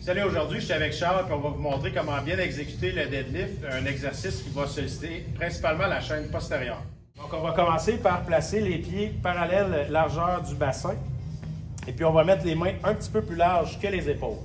Salut, aujourd'hui je suis avec Charles et on va vous montrer comment bien exécuter le deadlift, un exercice qui va solliciter principalement la chaîne postérieure. Donc on va commencer par placer les pieds parallèles largeur du bassin et puis on va mettre les mains un petit peu plus larges que les épaules.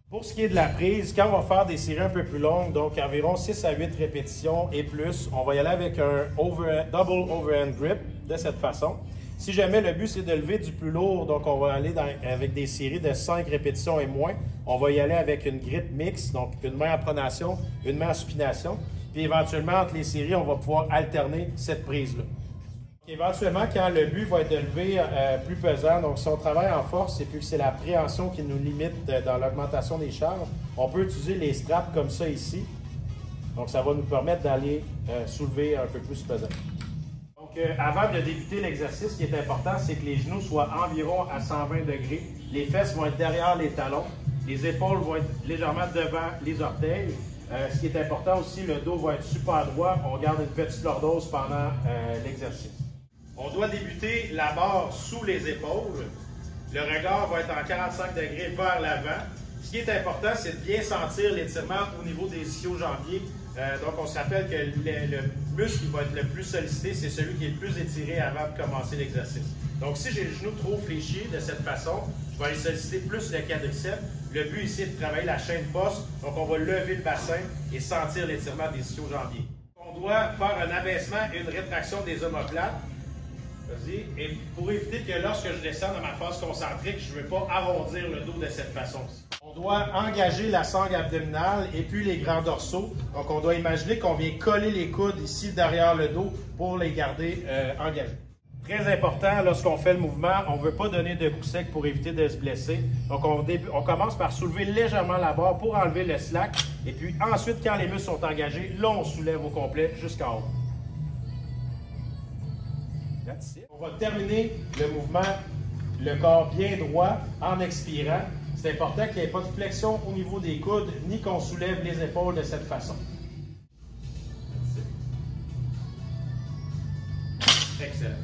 Pour ce qui est de la prise, quand on va faire des séries un peu plus longues, donc environ 6 à 8 répétitions et plus, on va y aller avec un double overhand grip de cette façon. Si jamais le but c'est de lever du plus lourd, donc on va aller avec des séries de 5 répétitions et moins, on va y aller avec une grip mix, donc une main en pronation, une main en supination. Puis éventuellement, entre les séries, on va pouvoir alterner cette prise-là. Éventuellement, quand le but va être de lever plus pesant, donc si on travaille en force et puis que c'est la préhension qui nous limite dans l'augmentation des charges, on peut utiliser les straps comme ça ici. Donc ça va nous permettre d'aller soulever un peu plus pesant. Donc avant de débuter l'exercice, ce qui est important, c'est que les genoux soient environ à 120 degrés. Les fesses vont être derrière les talons. Les épaules vont être légèrement devant les orteils. Ce qui est important aussi, le dos va être super droit. On garde une petite lordose pendant l'exercice. On doit débuter la barre sous les épaules. Le regard va être en 45 degrés vers l'avant. Ce qui est important, c'est de bien sentir l'étirement au niveau des ischio-jambiers. Donc, on se rappelle que le muscle qui va être le plus sollicité, c'est celui qui est le plus étiré avant de commencer l'exercice. Donc, si j'ai le genou trop fléchi de cette façon, je vais aller solliciter plus le quadriceps. Le but ici est de travailler la chaîne poste. Donc, on va lever le bassin et sentir l'étirement des ischio-jambiers. On doit faire un abaissement et une rétraction des omoplates. Et pour éviter que lorsque je descends dans ma phase concentrique, je ne veux pas arrondir le dos de cette façon-ci. On doit engager la sangle abdominale et puis les grands dorsaux. Donc on doit imaginer qu'on vient coller les coudes ici derrière le dos pour les garder engagés. Très important, lorsqu'on fait le mouvement, on ne veut pas donner de coups secs pour éviter de se blesser. Donc on commence par soulever légèrement la barre pour enlever le slack. Et puis ensuite, quand les muscles sont engagés, là on soulève au complet jusqu'en haut. On va terminer le mouvement, le corps bien droit, en expirant. C'est important qu'il n'y ait pas de flexion au niveau des coudes, ni qu'on soulève les épaules de cette façon. Excellent.